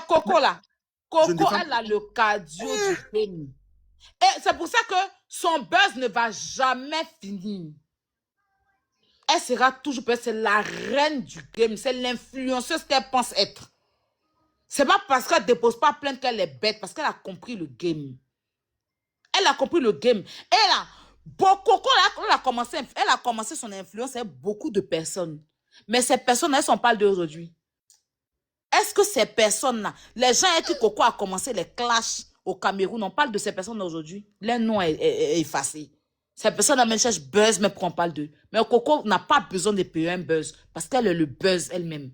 Coco là, Je ne Coco, défends elle a le cardio du game. Et c'est pour ça que son buzz ne va jamais finir. Elle sera toujours, c'est la reine du game, c'est l'influenceuse qu'elle pense être. C'est pas parce qu'elle dépose pas plainte qu'elle est bête, parce qu'elle a compris le game. Elle a compris le game. Et là, Coco, elle a commencé son influence avec beaucoup de personnes. Mais ces personnes, elles sont pas d'aujourd'hui. Est-ce que ces personnes-là, les gens avec qui Coco a commencé les clashs au Cameroun, on parle de ces personnes aujourd'hui? Leur nom est effacé. Ces personnes-là, même cherchent buzz, mais on parle d'eux. Mais Coco n'a pas besoin de payer un buzz, parce qu'elle est le buzz elle-même.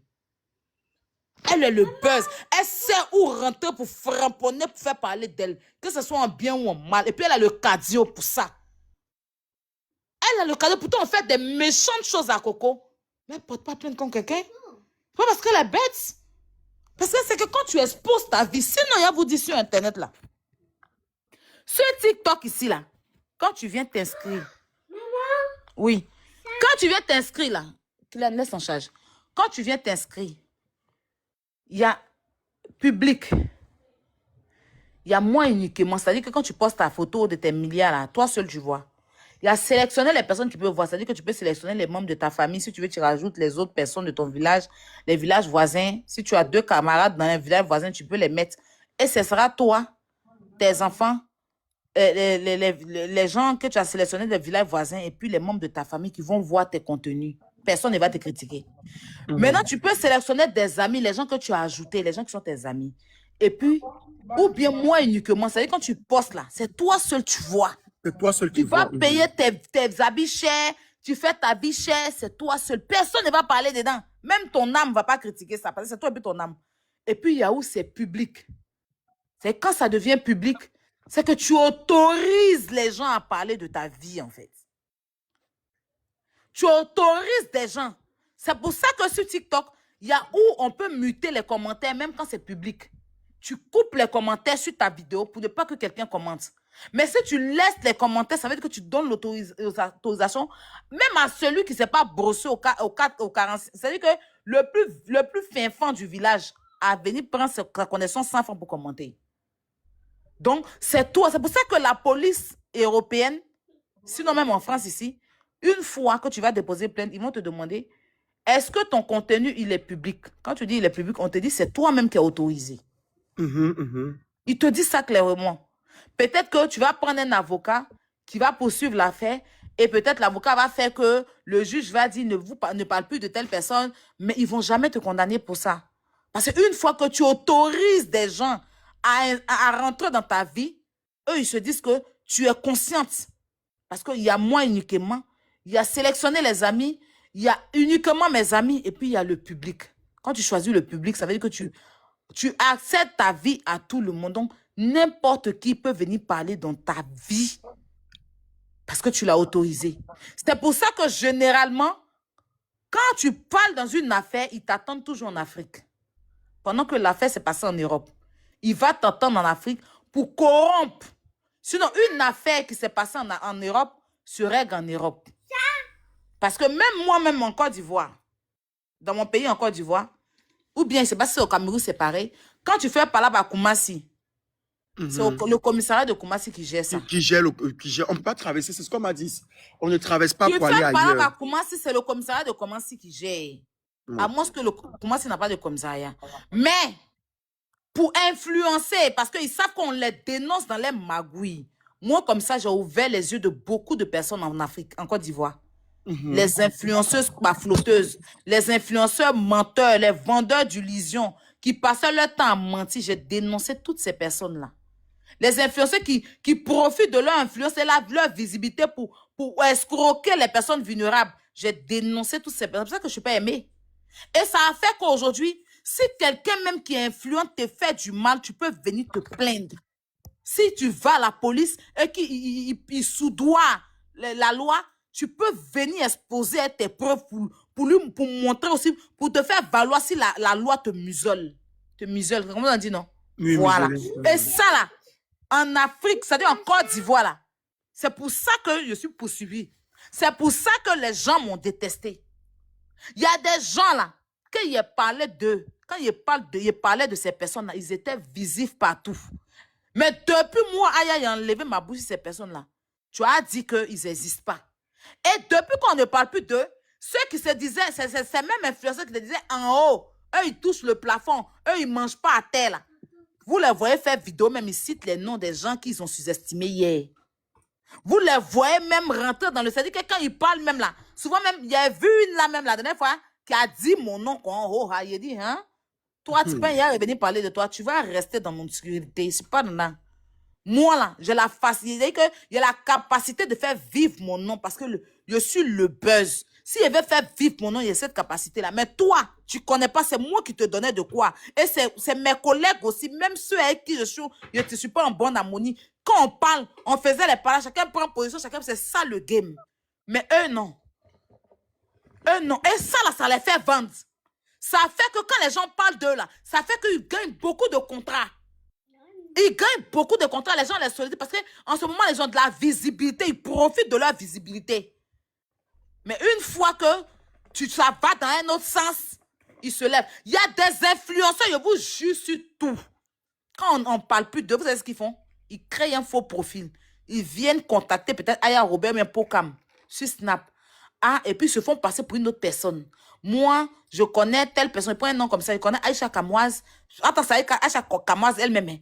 Elle est le buzz. Elle sait où rentrer pour framponner, pour faire parler d'elle. Que ce soit en bien ou en mal. Et puis elle a le cardio pour ça. Elle a le cardio. Pourtant, on fait des méchantes choses à Coco. Mais elle ne porte pas plainte contre quelqu'un. Pas parce qu'elle est bête. Parce que c'est que quand tu exposes ta vie, sinon, il y a vous dit sur Internet là. Sur TikTok ici là, quand tu viens t'inscrire. Oui. Quand tu viens t'inscrire là, Kylian, laisse en charge. Quand tu viens t'inscrire, il y a public. Il y a moi uniquement. C'est-à-dire que quand tu postes ta photo de tes milliards là, toi seul tu vois. Il y a sélectionner les personnes qui peuvent voir. C'est-à-dire que tu peux sélectionner les membres de ta famille. Si tu veux, tu rajoutes les autres personnes de ton village, les villages voisins. Si tu as 2 camarades dans un village voisin, tu peux les mettre. Et ce sera toi, tes enfants, les gens que tu as sélectionnés des villages voisins et puis les membres de ta famille qui vont voir tes contenus. Personne ne va te critiquer. Maintenant, tu peux sélectionner des amis, les gens que tu as ajoutés, les gens qui sont tes amis. Et puis, ou bien moi uniquement. C'est-à-dire quand tu postes là, c'est toi seul tu vois. C'est toi seul qui Tu vas vois. payer tes habits chers, tu fais ta vie chère, c'est toi seul. Personne ne va parler dedans. Même ton âme ne va pas critiquer ça, parce que c'est toi et puis ton âme. Et puis, il y a où c'est public. C'est quand ça devient public, c'est que tu autorises les gens à parler de ta vie, en fait. Tu autorises des gens. C'est pour ça que sur TikTok, il y a où on peut muter les commentaires, même quand c'est public. Tu coupes les commentaires sur ta vidéo pour ne pas que quelqu'un commente. Mais si tu laisses les commentaires, ça veut dire que tu donnes l'autorisation même à celui qui ne s'est pas brossé au 46. C'est-à-dire que le plus fin du village a venu prendre sa connaissance 100 francs pour commenter. Donc, c'est toi. C'est pour ça que la police européenne, sinon même en France ici, une fois que tu vas déposer plainte, ils vont te demander, est-ce que ton contenu, il est public? Quand tu dis il est public, on te dit, c'est toi-même qui es autorisé. Il te dit ça clairement. Peut-être que tu vas prendre un avocat qui va poursuivre l'affaire et peut-être l'avocat va faire que le juge va dire ne parle plus de telle personne, mais ils ne vont jamais te condamner pour ça. Parce qu'une fois que tu autorises des gens à rentrer dans ta vie, eux, ils se disent que tu es consciente. Parce qu'il y a moi uniquement, il y a sélectionner les amis, il y a uniquement mes amis et puis il y a le public. Quand tu choisis le public, ça veut dire que tu acceptes ta vie à tout le monde. Donc, n'importe qui peut venir parler dans ta vie parce que tu l'as autorisé. C'est pour ça que généralement, quand tu parles dans une affaire, ils t'attendent toujours en Afrique. Pendant que l'affaire s'est passée en Europe. Il va t'attendre en Afrique pour corrompre. Sinon, une affaire qui s'est passée en Europe se règle en Europe. Parce que même moi-même en Côte d'Ivoire, dans mon pays en Côte d'Ivoire, ou bien c'est passé au Cameroun, c'est pareil. Quand tu fais par là à Koumassi, c'est le commissariat de Koumassi qui gère ça. Qui gère. On ne peut pas traverser, c'est ce qu'on m'a dit. On ne traverse pas pour aller ailleurs. Tu fais par là à Koumassi, c'est le commissariat de Koumassi qui gère. À moins que le Koumassi n'a pas de commissariat. Mais, pour influencer, parce qu'ils savent qu'on les dénonce dans les magouilles. Moi, comme ça, j'ai ouvert les yeux de beaucoup de personnes en Afrique, en Côte d'Ivoire. Les influenceuses flotteuses, les influenceurs menteurs, les vendeurs d'illusions qui passaient leur temps à mentir. J'ai dénoncé toutes ces personnes-là. Les influenceurs qui profitent de leur influence et leur visibilité pour escroquer les personnes vulnérables. J'ai dénoncé toutes ces personnes. C'est pour ça que je ne suis pas aimée. Et ça a fait qu'aujourd'hui, si quelqu'un même qui est influent te fait du mal, tu peux venir te plaindre. Si tu vas à la police et qu'il soudoie la loi, tu peux venir exposer tes preuves pour montrer aussi, pour te faire valoir si la loi te musole. Te musole, comment on dit non? Oui, voilà. Et ça là, en Afrique, c'est-à-dire en Côte d'Ivoire là, c'est pour ça que je suis poursuivie. C'est pour ça que les gens m'ont détesté. Il y a des gens là, qu'il y a parlé d'eux, quand il parlait de ces personnes-là, ils étaient visifs partout. Mais depuis moi, Aya a enlevé ma bouche sur ces personnes-là, tu as dit qu'ils n'existent pas. Et depuis qu'on ne parle plus d'eux, ceux qui se disaient, c'est ces mêmes influenceurs qui te disaient en haut, eux, ils touchent le plafond, eux, ils ne mangent pas à terre. Là. Vous les voyez faire vidéo, même ils citent les noms des gens qu'ils ont sous-estimés hier. Vous les voyez même rentrer dans le... C'est-à-dire que quand ils parlent même là, souvent même, il y a vu une là même la dernière fois qui a dit mon nom en haut. Il a dit, hein, toi, tu peux y revenir parler de toi, tu vas rester dans mon sécurité. C'est pas là. Moi là, j'ai la facilité, il y a la capacité de faire vivre mon nom parce que je suis le buzz. Si je veux faire vivre mon nom, il y a cette capacité-là. Mais toi, tu ne connais pas, c'est moi qui te donnais de quoi. Et c'est mes collègues aussi, même ceux avec qui je ne suis pas en bonne harmonie. Quand on parle, on faisait les paroles, chacun prend position, chacun, c'est ça le game. Mais eux, non. Eux, non. Et ça, là, ça les fait vendre. Ça fait que quand les gens parlent d'eux, là, ça fait qu'ils gagnent beaucoup de contrats. Ils gagnent beaucoup de contrats, les gens les sollicitent parce qu'en ce moment, les gens ont de la visibilité, ils profitent de leur visibilité. Mais une fois que ça va dans un autre sens, ils se lèvent. Il y a des influenceurs, je vous jure sur tout. Quand on ne parle plus d'eux, vous savez ce qu'ils font? Ils créent un faux profil. Ils viennent contacter peut-être Aya Robert, mais Pokam, sur Snap. Ah, et puis ils se font passer pour une autre personne. Moi, je connais telle personne, ils prennent un nom comme ça, je connais Aïcha Kamoise. Attends, ça y est, Aïcha Kamoise elle-même.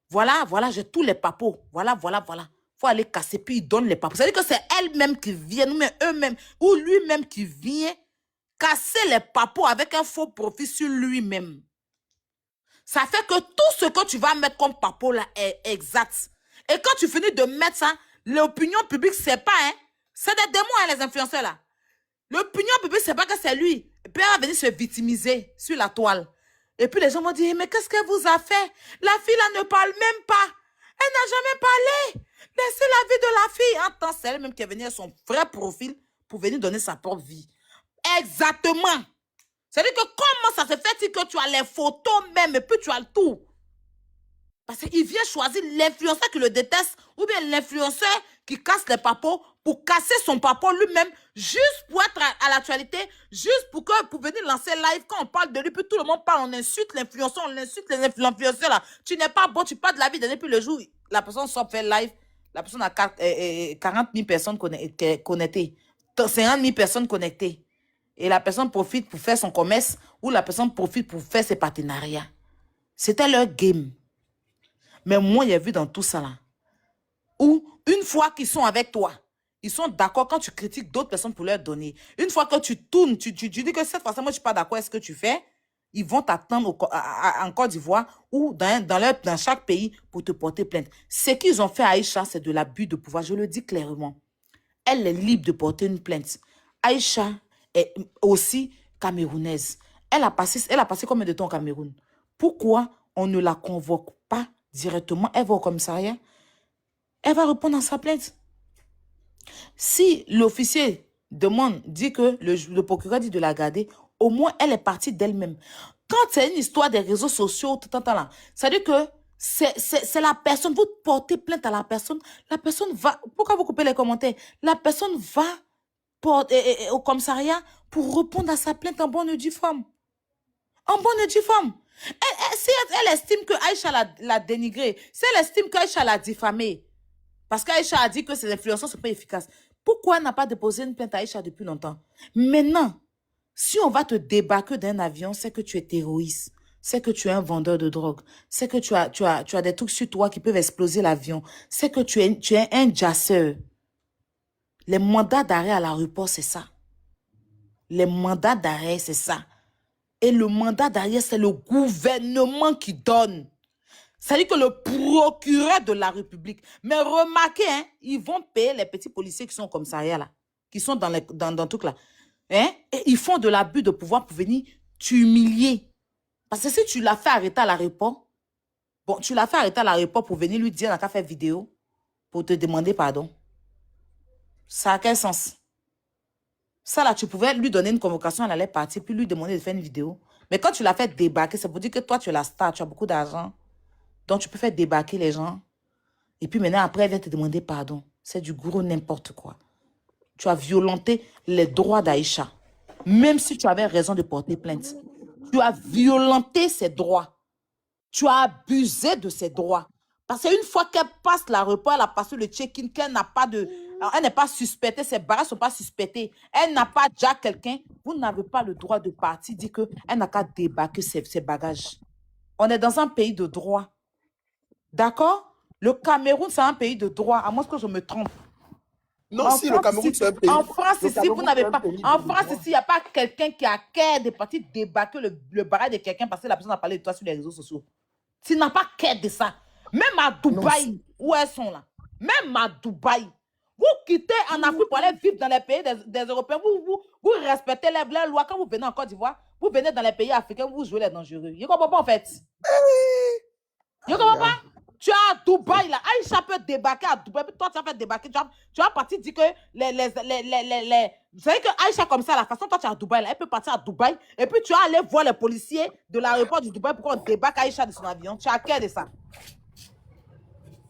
Voilà, j'ai tous les papos. Voilà. Faut aller casser, puis ils donnent les papos. C'est-à-dire que c'est elle-même qui vient, ou eux-mêmes, ou lui-même qui vient casser les papos avec un faux profil sur lui-même. Ça fait que tout ce que tu vas mettre comme papo là est exact. Et quand tu finis de mettre ça, l'opinion publique, c'est pas, hein. C'est des démons, hein, les influenceurs là. L'opinion publique, c'est pas que c'est lui. Et puis elle va venir se victimiser sur la toile. Et puis les gens vont dire, mais qu'est-ce qu'elle vous a fait? La fille là ne parle même pas. Elle n'a jamais parlé. Laissez la vie de la fille. Attends, c'est elle-même qui est venue à son vrai profil pour venir donner sa propre vie. Exactement. C'est-à-dire que comment ça se fait que tu as les photos même et puis tu as le tout? Parce qu'il vient choisir l'influenceur qui le déteste ou bien l'influenceur qui casse les papos pour casser son papo lui-même juste pour être à l'actualité, juste pour venir lancer live. Quand on parle de lui, puis tout le monde parle, on insulte l'influenceur, on insulte l'influenceur là. Tu n'es pas bon, tu parles de la vie de depuis le jour. La personne sort faire live, la personne a 40 000 personnes connectées, 50 000 personnes connectées. Et la personne profite pour faire son commerce ou la personne profite pour faire ses partenariats. C'était leur game. Mais moi, j'ai vu dans tout ça là, où une fois qu'ils sont avec toi, ils sont d'accord quand tu critiques d'autres personnes pour leur donner. Une fois que tu tournes, tu dis que cette fois-ci, moi, je ne suis pas d'accord avec ce que tu fais, ils vont t'attendre en Côte d'Ivoire ou dans chaque pays pour te porter plainte. Ce qu'ils ont fait à Aïcha, c'est de l'abus de pouvoir. Je le dis clairement. Elle est libre de porter une plainte. Aïcha est aussi camerounaise. Elle a passé combien de temps au Cameroun? Pourquoi on ne la convoque pas directement? Elle va au commissariat. Elle va répondre à sa plainte. Si l'officier dit que le procureur dit de la garder, au moins elle est partie d'elle-même. Quand c'est une histoire des réseaux sociaux, c'est-à-dire que c'est la personne, vous portez plainte à la personne va, pourquoi vous coupez les commentaires? La personne va au commissariat pour répondre à sa plainte en bonne et due forme. En bonne et due forme. Si elle estime que Aïcha l'a dénigré, si elle estime qu'Aïcha l'a diffamé, parce qu'Aïcha a dit que ces influenceurs ne sont pas efficaces, pourquoi elle n'a pas déposé une plainte à Aïcha depuis longtemps? Maintenant, si on va te débarquer d'un avion, c'est que tu es terroriste, c'est que tu es un vendeur de drogue, c'est que tu as des trucs sur toi qui peuvent exploser l'avion, c'est que tu es un jasseur. Les mandats d'arrêt à l'aéroport, c'est ça. Les mandats d'arrêt, c'est ça. Et le mandat d'arrêt, c'est le gouvernement qui donne. C'est-à-dire que le procureur de la République. Mais remarquez, hein, ils vont payer les petits policiers qui sont au commissariat là, qui sont dans tout là. Hein, et ils font de l'abus de pouvoir pour venir t'humilier. Parce que si tu l'as fait arrêter à l'aéroport, bon, tu l'as fait arrêter à l'aéroport pour venir lui dire dans ta fait vidéo, pour te demander pardon. Ça a quel sens? Ça là, tu pouvais lui donner une convocation, elle allait partir, puis lui demander de faire une vidéo. Mais quand tu l'as fait débarquer, c'est pour dire que toi, tu es la star, tu as beaucoup d'argent. Donc, tu peux faire débarquer les gens. Et puis maintenant, après, elle vient te demander pardon. C'est du gros n'importe quoi. Tu as violenté les droits d'Aïcha. Même si tu avais raison de porter plainte. Tu as violenté ses droits. Tu as abusé de ses droits. Parce qu'une fois qu'elle passe l'aéroport, elle a passé le check-in, qu'elle n'a pas de... Elle n'est pas suspectée, ses bagages ne sont pas suspectés. Elle n'a pas déjà quelqu'un. Vous n'avez pas le droit de partir, dire qu'elle n'a qu'à débarquer ses bagages. On est dans un pays de droit. D'accord? Le Cameroun, c'est un pays de droit, à moins que je me trompe. Non, si, le Cameroun, c'est un pays. En France, Le ici, Cameroun, vous n'avez c'est un pas. pays En de France, droit. ici, il n'y a pas quelqu'un qui a qu'à de partir débarquer le barrage de quelqu'un parce que la personne a parlé de toi sur les réseaux sociaux. Tu n'as pas qu'à de ça. Même à Dubaï, où elles sont là. Même à Dubaï. Vous quittez en Afrique pour aller vivre dans les pays des Européens. Vous respectez les lois. Quand vous venez en Côte d'Ivoire, vous venez dans les pays africains, vous jouez les dangereux. Je ne comprends pas en fait. Je ne comprends pas. Tu es à Dubaï là. Aïcha peut débarquer à Dubaï. Toi, tu vas faire débarquer. Tu vas partir dire que vous savez que Aïcha comme ça, la façon toi tu es à Dubaï là, elle peut partir à Dubaï et puis tu vas aller voir les policiers de l'aéroport du Dubaï pour qu'on débarque Aïcha de son avion. Tu as qu'à de ça.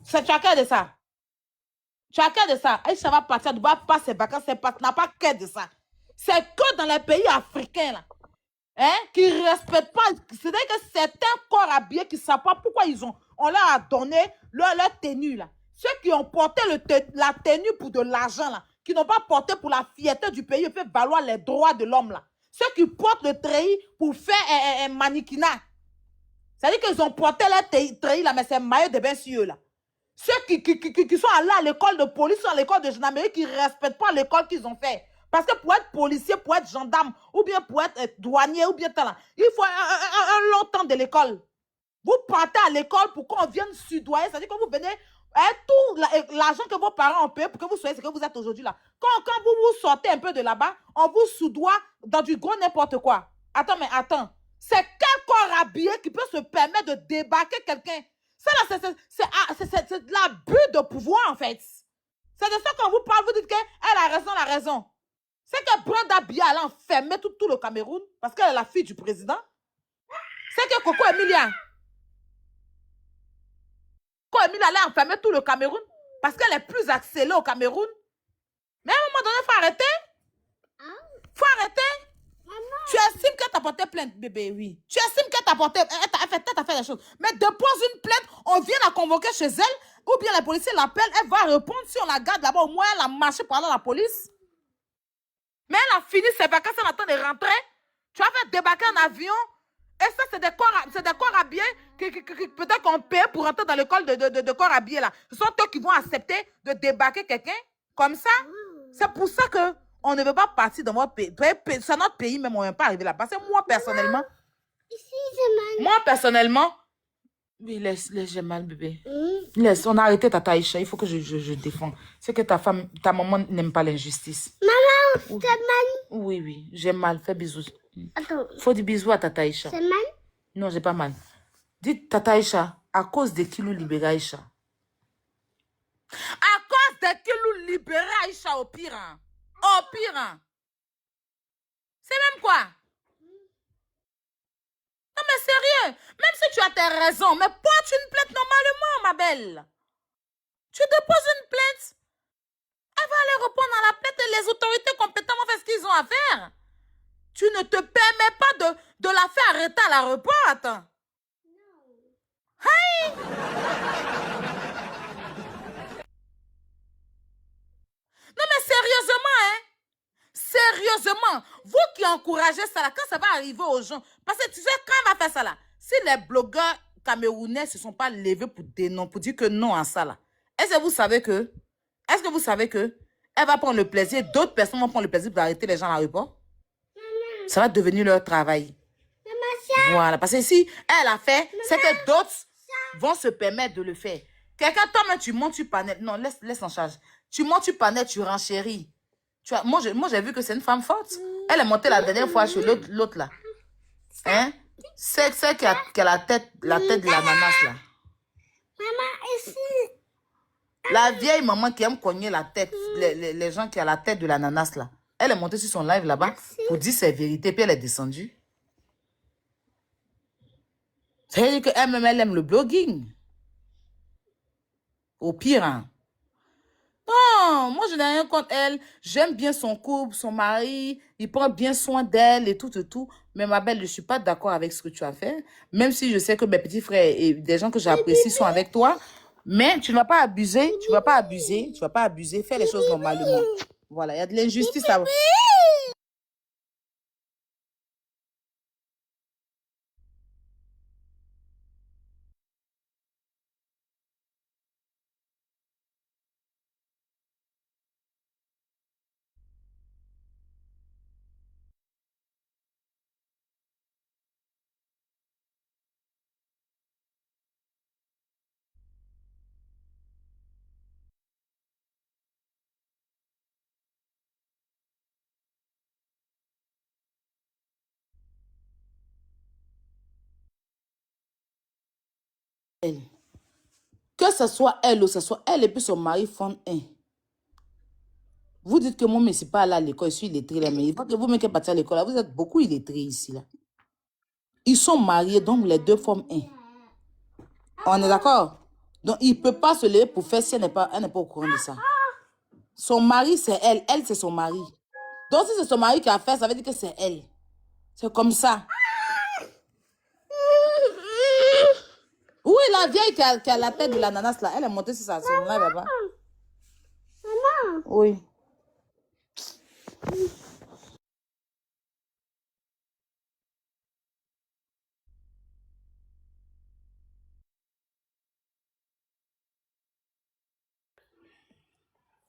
Tu as qu'à de ça. Tu as qu'à de ça. Aïcha va partir à Dubaï, pas ses vacances, n'a pas qu'à de ça. C'est que dans les pays africains là. Hein, qui ne respectent pas, c'est-à-dire que certains corps habillés qui ne savent pas pourquoi on leur a donné leur tenue là. Ceux qui ont porté la tenue pour de l'argent là, qui n'ont pas porté pour la fierté du pays, fait valoir les droits de l'homme là. Ceux qui portent le treillis pour faire un mannequinat. C'est-à-dire qu'ils ont porté leur treillis là, mais c'est maillot de bain sur eux là. Ceux qui sont allés à l'école de police, à l'école de gendarmerie, qui ne respectent pas l'école qu'ils ont fait. Parce que pour être policier, pour être gendarme, ou bien pour être douanier, ou bien talent, il faut un long temps de l'école. Vous partez à l'école pour qu'on vienne sudoyer, c'est-à-dire que vous venez, tout l'argent que vos parents ont payé pour que vous soyez ce que vous êtes aujourd'hui là. Quand vous vous sortez un peu de là-bas, on vous soudoie dans du gros n'importe quoi. Attends, mais attends. C'est quel corps habillé qui peut se permettre de débarquer quelqu'un? Ça là, c'est de l'abus de pouvoir en fait. C'est de ça qu'on vous parle, vous dites qu'elle a raison, elle a raison. C'est que Brenda Biya a enfermé tout le Cameroun parce qu'elle est la fille du président. C'est que Coco Emilia a enfermé tout le Cameroun parce qu'elle est plus accélérée au Cameroun. Mais à un moment donné, il faut arrêter. Il faut arrêter. Tu estimes qu'elle t'a porté plainte, bébé, oui. Tu estimes qu'elle t'a porté, elle t'a fait des choses. Mais dépose une plainte, on vient la convoquer chez elle, ou bien les policiers l'appellent, elle va répondre. Si on la garde là-bas, au moins elle a marché pour aller à la police. Mais elle a fini ses vacances, elle attend de rentrer. Tu vas faire débarquer un avion. Et ça, c'est des corps habillés qui peut-être qu'on paye pour rentrer dans l'école de corps habillés là. Ce sont eux qui vont accepter de débarquer quelqu'un comme ça. C'est pour ça qu'on ne veut pas partir dans votre pays. C'est notre pays, même on ne veut pas arriver là-bas. C'est moi personnellement. Ici, j'ai mal. Moi personnellement. Oui, laisse, j'ai mal, bébé. Laisse, on a arrêté Tata Aïcha. Il faut que je défende. C'est que ta maman n'aime pas l'injustice. Maman, t'as mal. Oui, oui, j'ai mal. Fais bisous. Attends, Faut dire bisous à Tata Aïcha. c'est mal? Non, j'ai pas mal. Dites Tata Aïcha, à cause de qui nous libérer Aïcha. À cause de qui nous libérer Aïcha au pire. Hein. Au pire. Hein. C'est même quoi? Non, mais sérieux. Même si tu as tes raisons, mais porte une plainte normalement, ma belle. Tu déposes une plainte. Elle va aller répondre à la plainte et les autorités compétentes vont faire ce qu'ils ont à faire. Tu ne te permets pas de la faire arrêter à l'aéroport, attends. Hey! Non mais sérieusement, hein? Sérieusement, vous qui encouragez ça là, quand ça va arriver aux gens, parce que tu sais, quand on va faire ça là, si les blogueurs camerounais ne se sont pas levés pour dire que non à ça là, est-ce que vous savez que elle va prendre le plaisir, d'autres personnes vont prendre le plaisir d'arrêter les gens à l'aéroport? Ça va devenir leur travail. Voilà, parce que si elle a fait, c'est que d'autres vont se permettre de le faire. Quelqu'un, toi-même, tu montes, tu panais. Non, laisse en charge. Tu montes, tu panais, tu renchéris. Moi, j'ai vu que c'est une femme forte. Elle est montée la dernière fois chez l'autre là. Hein? C'est qui a la tête de l'ananas là. Maman, ici. La vieille maman qui aime cogner la tête, les gens qui ont la tête de l'ananas là. Elle est montée sur son live là-bas pour dire ses vérités, puis elle est descendue. C'est-à-dire qu'elle-même, elle aime le blogging. Au pire, hein. Non, moi, je n'ai rien contre elle. J'aime bien son couple, son mari. Il prend bien soin d'elle et tout, et tout. Mais ma belle, je ne suis pas d'accord avec ce que tu as fait. Même si je sais que mes petits frères et des gens que j'apprécie sont avec toi. Mais tu ne vas pas abuser. Tu ne vas pas abuser. Tu ne vas pas abuser. Fais les choses normalement. Voilà, il y a de l'injustice à... Elle. Que ce soit elle ou ce soit elle et puis son mari font un. Vous dites que moi, mais c'est pas là à l'école, je suis illettré là, mais il faut que vous mettez partir à l'école là. Vous êtes beaucoup illettrés ici là. Ils sont mariés, donc les deux forment un. On est d'accord? Donc, il ne peut pas se lever pour faire si elle n'est pas au courant de ça. Son mari, c'est elle. Elle, c'est son mari. Donc, si c'est son mari qui a fait, ça veut dire que c'est elle. C'est comme ça. Oui, la vieille qui a la tête de l'ananas là, elle est montée sur son live là-bas. Maman, Oui.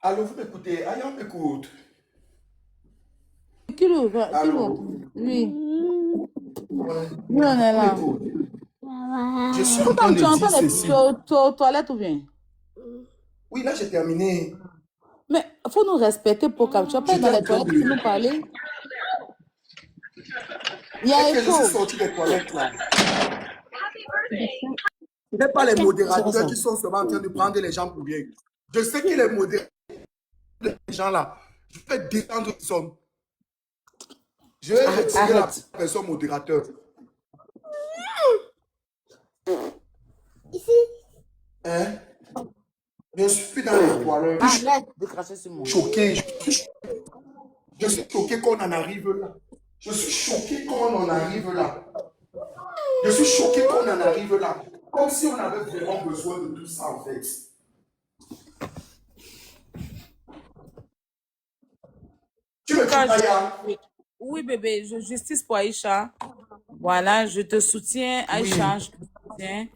Allô, vous m'écoutez? Aïe, on m'écoute. Qui l'ouvre? Qui l'ouvre? Allô? Oui. Ouais. Oui, on est On là. m'écoute. maman. Je suis en train Pourquoi de tu dire entends ceci. aux toilettes ou bien? Oui, là, j'ai terminé. Mais il faut nous respecter pour quand tu vas pas être J'étais dans en les train toilettes pour nous de... parler. Il y Dès a que je suis écho. sorti des toilettes, là, ce n'est pas les C'est quoi modérateurs ça? qui sont seulement en train de prendre les gens pour bien. Je sais que les modérateurs, les gens là, je vais descendre qui sont. Je vais retirer la Arrête. personne modérateur. Ici, Hein? Je suis dans les toilettes. Je suis Arrête de cracher sur moi. choqué. Je suis choqué qu'on en arrive là. Je suis choqué qu'on en arrive là. Je suis choqué qu'on en arrive là. Comme si on avait vraiment besoin de tout ça en fait. Tu En tout me cas, dis, Aya? oui, bébé, je justice pour Aïcha. Voilà, je te soutiens, Oui. Aïcha, je te soutiens.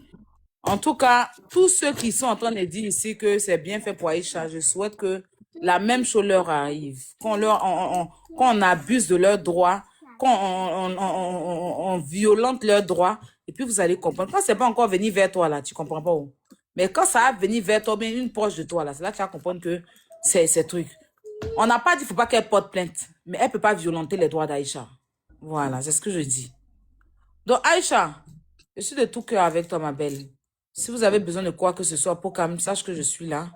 En tout cas, tous ceux qui sont en train de dire ici que c'est bien fait pour Aïcha, je souhaite que la même chose leur arrive. Qu'on abuse de leurs droits, on violente leurs droits, et puis vous allez comprendre. Quand c'est pas encore venu vers toi, là, tu comprends pas où. Mais quand ça va venir vers toi, bien une proche de toi, là, c'est là que tu vas comprendre que c'est truc. On n'a pas dit qu'il ne faut pas qu'elle porte plainte, mais elle ne peut pas violenter les droits d'Aïcha. Voilà, c'est ce que je dis. Donc, Aïcha, je suis de tout cœur avec toi, ma belle. Si vous avez besoin de quoi que ce soit, pour quand même, sache que je suis là.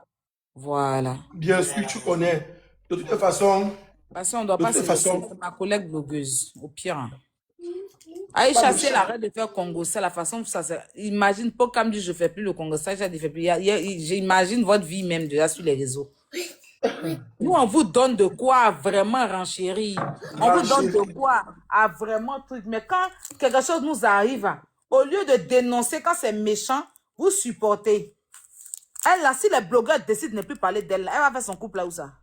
Voilà. Bien sûr, tu connais. De toute façon, Parce qu'on ne doit de pas toute se laisser. façon, C'est ma collègue blogueuse, au pire, hein. pas Aïcha, de si elle chat. arrête de faire Congo, c'est la façon dont ça se... Imagine, pour comme dit, je ne fais plus le Congo, ça, je ne fais plus. J'imagine votre vie même déjà sur les réseaux. Nous, on vous donne de quoi vraiment renchérir. On vous donne Ranger. de quoi à vraiment truc. Mais quand quelque chose nous arrive, au lieu de dénoncer quand c'est méchant, vous supportez. Elle, là, si les blogueurs décident de ne plus parler d'elle, elle va faire son couple là où ça?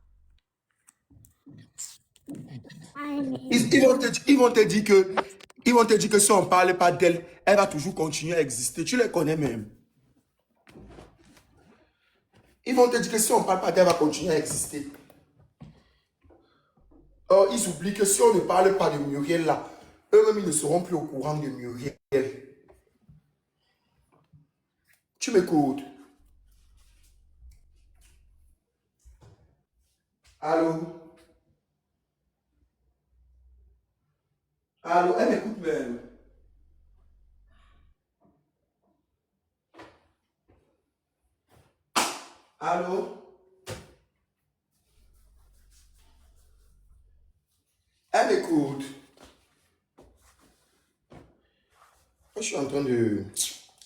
Ils vont te dire que si on ne parle pas d'elle, elle va toujours continuer à exister. Tu les connais même. Ils vont te dire que si on ne parle pas d'elle, elle va continuer à exister. Or, ils oublient que si on ne parle pas de Muriel là, eux-mêmes, ils ne seront plus au courant de Muriel. Tu m'écoutes? Allô? Allô? Elle m'écoute même. Allô? Elle m'écoute. Je suis en train de...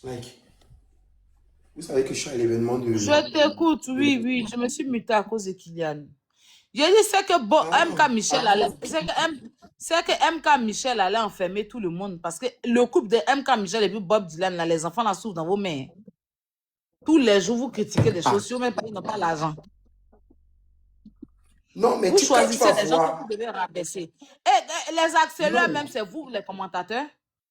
Like... Vous savez que je suis à l'événement de... Je t'écoute, oui, oui. Je me suis mutée à cause de Kylian. J'ai dit, c'est que MK Michel allait, c'est que MK Michel allait enfermer tout le monde parce que le couple de MK Michel et puis Bob Dylan, là, les enfants la souffrent dans vos mains. Tous les jours, vous critiquez des choses sur même pas, ils n'ont pas l'argent. Non, mais Vous quand tu vas choisissez des gens que voir... vous devez rabaisser. Et les accélères, Non. même, c'est vous, les commentateurs.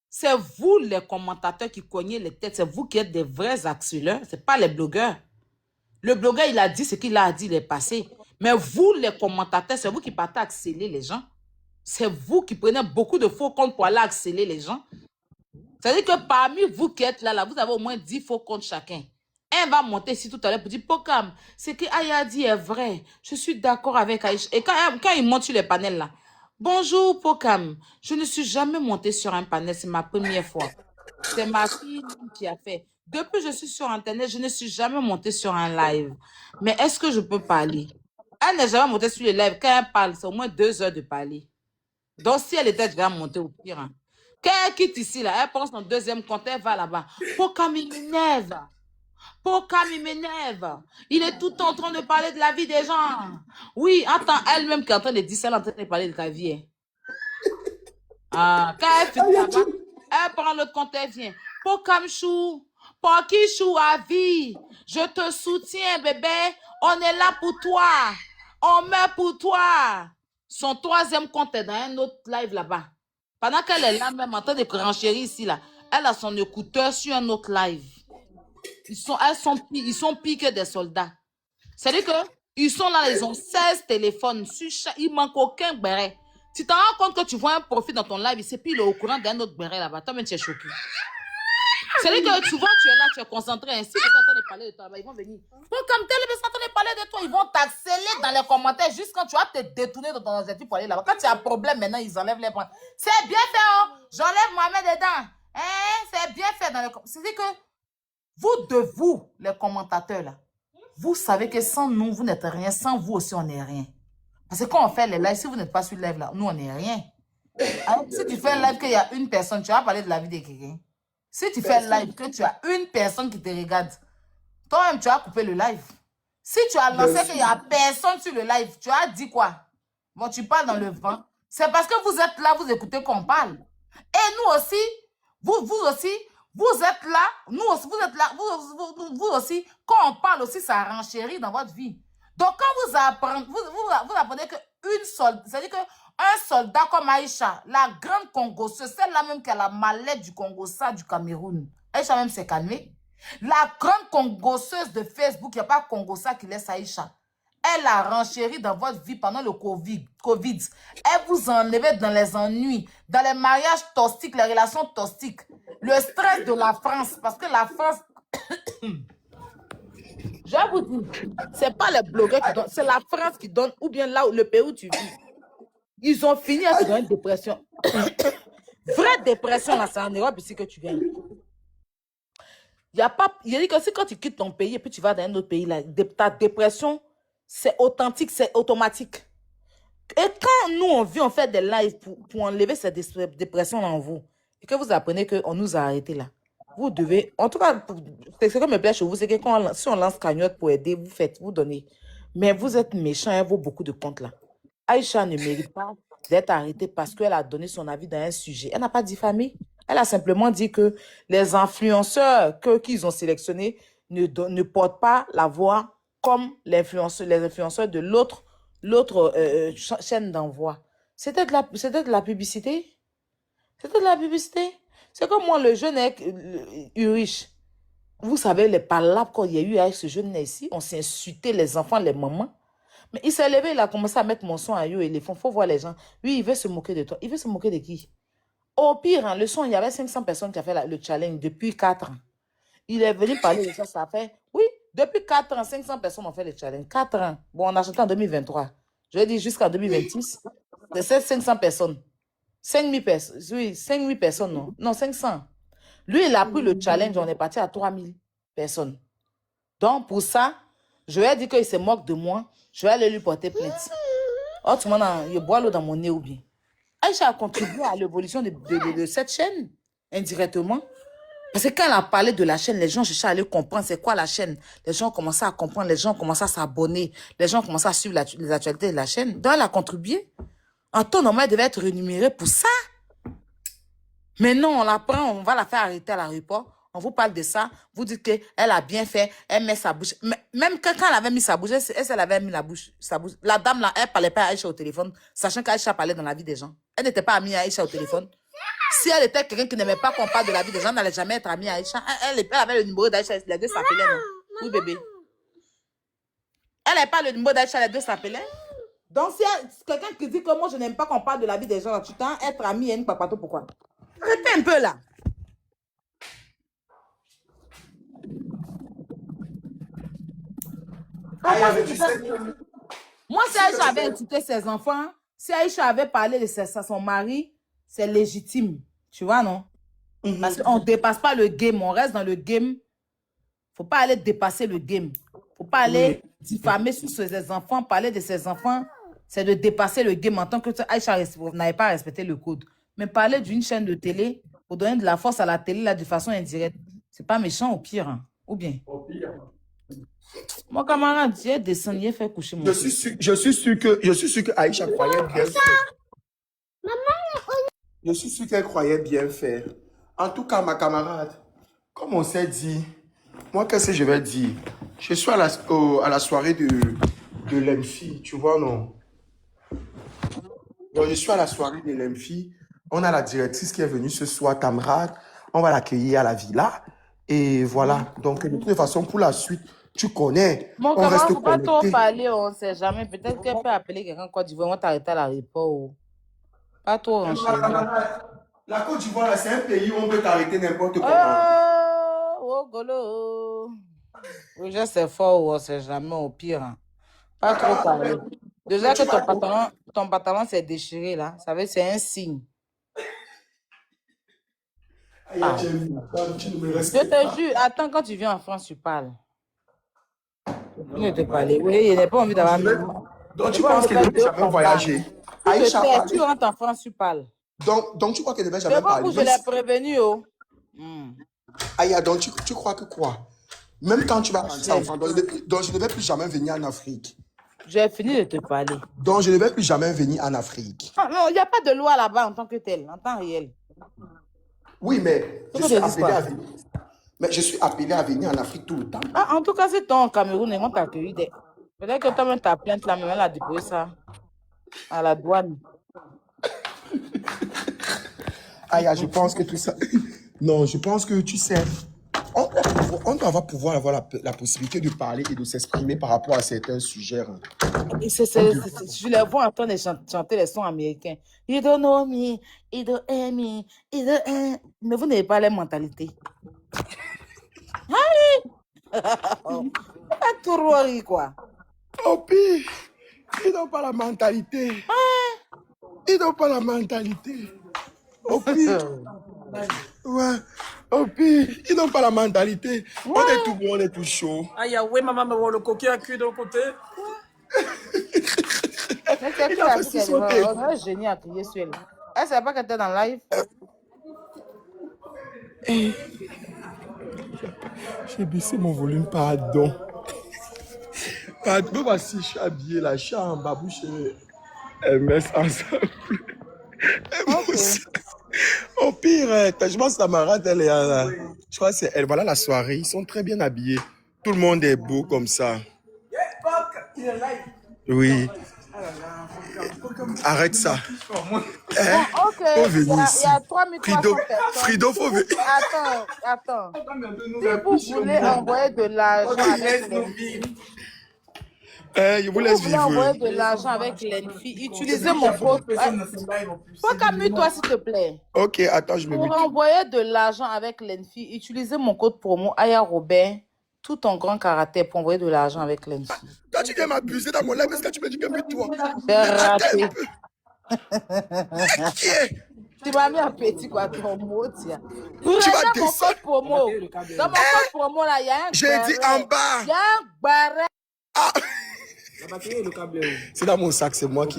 C'est vous, les commentateurs, qui cognez les têtes. C'est vous qui êtes des vrais accélères. Ce n'est pas les blogueurs. Le blogueur, il a dit ce qu'il a dit, il est passé. Mais vous, les commentateurs, c'est vous qui partez accélérer les gens. C'est vous qui prenez beaucoup de faux comptes pour aller accélérer les gens. C'est-à-dire que parmi vous qui êtes là, vous avez au moins 10 faux comptes chacun. Un va monter ici tout à l'heure pour dire, Pokam, ce que Aya dit est vrai. Je suis d'accord avec Aïcha. Et quand il monte sur les panels là, bonjour Pokam, je ne suis jamais monté sur un panel, c'est ma première fois. C'est ma fille qui a fait. Depuis que je suis sur Internet, je ne suis jamais montée sur un live. Mais est-ce que je peux parler? Elle n'est jamais montée sur le live. Quand elle parle, c'est au moins 2 heures de parler. Donc, si elle était déjà montée au pire, hein. Quand elle quitte ici, là, elle prend son deuxième compte, elle va là-bas. Pokam, il m'énerve. Pokam, il m'énerve. Il est tout le temps en train de parler de la vie des gens. Oui, attends, elle-même qui est en train de dire ça, elle est en train de parler de ta vie. Hein. Ah, quand elle finit là-bas, elle prend le compte, elle vient. Pokam Chou, Poki Chou à vie. Je te soutiens, bébé. On est là pour toi. On meurt pour toi. Son troisième compte est dans un autre live là-bas. Pendant qu'elle est là, même en train de renchérir ici, là, elle a son écouteur sur un autre live. Ils sont pires que des soldats. C'est-à-dire qu'ils sont là, ils ont 16 téléphones. Il manque aucun béret. Tu t'en rends compte que tu vois un profil dans ton live, ici, puis il est au courant d'un autre béret là-bas. Toi-même, tu es choqué. C'est-à-dire que souvent, tu es là, tu es concentré. Ainsi, tu es en train de parler de toi, ils vont venir. Comme tel, ils sont en train de parler de toi. Ils vont t'accélérer dans les commentaires juste quand tu vas te détourner de ton objectif pour aller là-bas. Quand tu as un problème, maintenant, ils enlèvent les points. C'est bien fait, oh. J'enlève ma main dedans. Hein? C'est bien fait dans les commentaires. C'est-à-dire que vous, les commentateurs, là, vous savez que sans nous, vous n'êtes rien. Sans vous aussi, on n'est rien. Parce que quand on fait les lives, si vous n'êtes pas sur le live, là, nous, on n'est rien. Alors, si tu fais un live qu'il y a une personne, tu vas parler de la vie de quelqu'un. Si tu fais un live que tu as une personne qui te regarde, toi-même, tu as coupé le live. Si tu as lancé qu'il n'y a personne sur le live, tu as dit quoi? Bon, tu parles dans le vent. C'est parce que vous êtes là, vous écoutez qu'on parle. Et nous aussi, vous aussi, vous êtes là, nous aussi, vous êtes là, vous aussi, quand on parle aussi, ça renchérit dans votre vie. Donc, quand vous apprenez, vous apprenez qu'une seule, c'est-à-dire qu'un soldat comme Aïcha, la grande Congoseuse, celle-là même qui a la mallette du Congo, ça, du Cameroun, Aïcha même s'est calmée. La grande Congoseuse de Facebook, il n'y a pas Congosa qui laisse Aïcha. Elle a renchéri dans votre vie pendant le Covid. Elle vous enlevait dans les ennuis, dans les mariages toxiques, les relations toxiques, le stress de la France. Parce que la France, je vais vous dire, ce n'est pas les blogueurs qui donnent, c'est la France qui donne, ou bien là où le pays où tu vis. Ils ont fini à te donner une dépression. Vraie dépression, là, c'est en Europe ici que tu viens. Il y a pas, il dit que c'est quand tu quittes ton pays et puis tu vas dans un autre pays, là, ta dépression, c'est authentique, c'est automatique. Et quand nous, on vit, on fait des lives pour enlever cette dépression en vous, et que vous apprenez qu'on nous a arrêtés là, vous devez, en tout cas, ce qui me plaît chez vous, c'est que si on lance cagnotte pour aider, vous faites, vous donnez. Mais vous êtes méchants, elle vaut beaucoup de comptes là. Aïcha ne mérite pas d'être arrêtée parce qu'elle a donné son avis dans un sujet. Elle n'a pas diffamé. Elle a simplement dit que les influenceurs qu'ils ont sélectionnés ne portent pas la voix comme les influenceurs de l'autre chaîne d'envoi. C'était de la publicité. C'était de la publicité. C'est comme moi, le jeune Urich. Vous savez, les palabres qu'il y a eu avec ce jeune ici, on s'est insulté les enfants, les mamans. Mais il s'est levé, il a commencé à mettre mon son à eux et les fonds. Faut voir les gens. Lui, il veut se moquer de toi. Il veut se moquer de qui? Au pire, hein, le son, il y avait 500 personnes qui ont fait le challenge depuis 4 ans. Il est venu parler de ça, ça fait... Oui, depuis 4 ans, 500 personnes ont fait le challenge. 4 ans. Bon, on a acheté en 2023. Je vais dire jusqu'en 2026. C'est 500 personnes. 5000 personnes. Oui, 5000 personnes, non. Non, 500. Lui, il a pris le challenge, on est parti à 3000 personnes. Donc, pour ça, je lui ai dit qu'il se moque de moi. Je vais aller lui porter plainte. Oh, tu m'en il boit l'eau dans mon nez ou bien. Aïcha a contribué à l'évolution de cette chaîne, indirectement. Parce que quand elle a parlé de la chaîne, les gens cherchaient à aller comprendre c'est quoi la chaîne. Les gens commençaient à comprendre, les gens commençaient à s'abonner, les gens commençaient à suivre les actualités de la chaîne. Donc, elle a contribué. En temps normal, elle devait être rémunérée pour ça. Mais non, on la prend, on va la faire arrêter à l'aéroport. On vous parle de ça. Vous dites qu'elle a bien fait, elle met sa bouche. Même quand elle avait mis sa bouche, elle avait mis sa bouche. La dame là, elle parlait pas à Aïcha au téléphone, sachant qu'Aïcha parlait dans la vie des gens. Elle n'était pas amie à Aïcha au téléphone. Si elle était quelqu'un qui n'aimait pas qu'on parle de la vie des gens, elle n'allait jamais être amie à Aïcha. Elle avait le numéro d'Aïcha, les deux s'appelaient, non? Oui, bébé. Elle n'avait pas le numéro d'Aïcha, les deux s'appelaient. Donc, si quelqu'un qui dit que moi, je n'aime pas qu'on parle de la vie des gens, tu t'en être amie à une papato, pourquoi? Arrêtez un peu là. Moi, si Aïcha avait insulté ses enfants, si Aïcha avait parlé de son mari, c'est légitime. Tu vois, non? Parce qu'on ne dépasse pas le game, on reste dans le game. Faut pas aller dépasser le game. Faut pas aller diffamer sur ses enfants, parler de ses enfants. C'est de dépasser le game en tant que Aïcha n'avait pas respecté le code. Mais parler d'une chaîne de télé pour donner de la force à la télé là, de façon indirecte, c'est pas méchant au pire. Hein. Ou bien? Au pire. Mon camarade, j'ai descendu, il fait coucher mon fils. Je suis sûr que Aïcha croyait bien faire. Je suis sûr qu'elle croyait bien faire. En tout cas, ma camarade, comme on s'est dit, moi, qu'est-ce que je vais dire? Je suis à la soirée de l'EMFI, tu vois, non? Donc, je suis à la soirée de l'EMFI. On a la directrice qui est venue ce soir, Tamrad. On va l'accueillir à la villa. Et voilà. Donc, de toute façon, pour la suite, tu connais. Mon on camarade, reste il ne faut pas trop connecté. parler, on ne sait jamais. Peut-être qu'elle peut appeler quelqu'un Côte d'Ivoire, on va t'arrêter à l'aéroport. Pas trop enchaîné. La Côte d'Ivoire, c'est un pays où on peut t'arrêter n'importe comment. Oh, golo. Oui, je sais fort, on ne sait jamais, au pire. Hein. Pas trop parler. Déjà que ton pantalon s'est déchiré, là, ça veut dire c'est un signe. Ah. Je te jure, attends, quand tu viens en France, tu parles. Je ne te parler. Oui, il n'a pas envie d'avoir. Donc, tu penses qu'elle ne devait jamais voyager? Tu rentres en France, tu parles. Donc tu crois qu'elle ne devait jamais parler? Je l'ai prévenu, oh. Aya, donc tu crois que quoi? Même quand tu vas rentrer en France, donc je ne vais plus jamais venir en Afrique. J'ai fini de te parler. Donc je ne vais plus jamais venir en Afrique. Non, il n'y a pas de loi là-bas en tant que telle, en temps réel. Oui, mais je suis appelé à venir. Mais je suis appelé à venir en Afrique tout le temps. Ah, en tout cas, c'est ton Cameroun, ils vont t'accueillir. Peut-être que toi-même, ta plainte là, mais elle a déposé ça à la douane. Aya, je pense que tout ça... Non, je pense que tu sais, on doit pouvoir avoir la possibilité de parler et de s'exprimer par rapport à certains sujets. Je les vois entendre chanter les sons américains. You don't know me, you don't hear me, you don't hear... Mais vous n'avez pas les mentalités. Allez! Pas trop rire, quoi. Oh, pire, ils n'ont pas la mentalité. Ils n'ont pas la mentalité. Au pire. Ouais. Au pire, ils n'ont pas la mentalité. Ouais. On est tout bon, on est tout chaud. Aïe, oui, maman, me voit le coquille à cuire de l'autre côté. Il a fait sauter. On a un génie à crier sur elle. Elle ne savait pas qu'elle était dans live. J'ai baissé mon volume, pardon. Pardon, voici, je suis habillé là, je suis en babouche et MS ensemble. Okay. Au pire, je pense que Tamarade, elle est là. Je crois que c'est elle. Voilà la soirée, ils sont très bien habillés. Tout le monde est beau comme ça. Oui. Arrête ça. Faut venir ici. Il y a 3300 personnes. Frido, faut venir. Attends. Si vous voulez envoyer de l'argent avec l'ENFI, je vous laisse vivre. Envoyer de l'argent avec l'ENFI, utilisez mon code. Faut calmer-toi, s'il te plaît. Ok, attends, je me mute. Pour envoyer de l'argent avec l'ENFI, utilisez mon code promo Aya Robert, tout ton grand caractère pour envoyer de l'argent avec l'ENFI. Toi, tu viens m'abuser dans mon live, est-ce que tu me dis que mute-toi? Raté. Tu m'as mis un petit quoi, ton mot, tiens. Tu vas descendre. Dans mon code promo, là, il y a un j'ai dit en bas. Il y a un barret. Ah. C'est dans mon sac, c'est moi qui...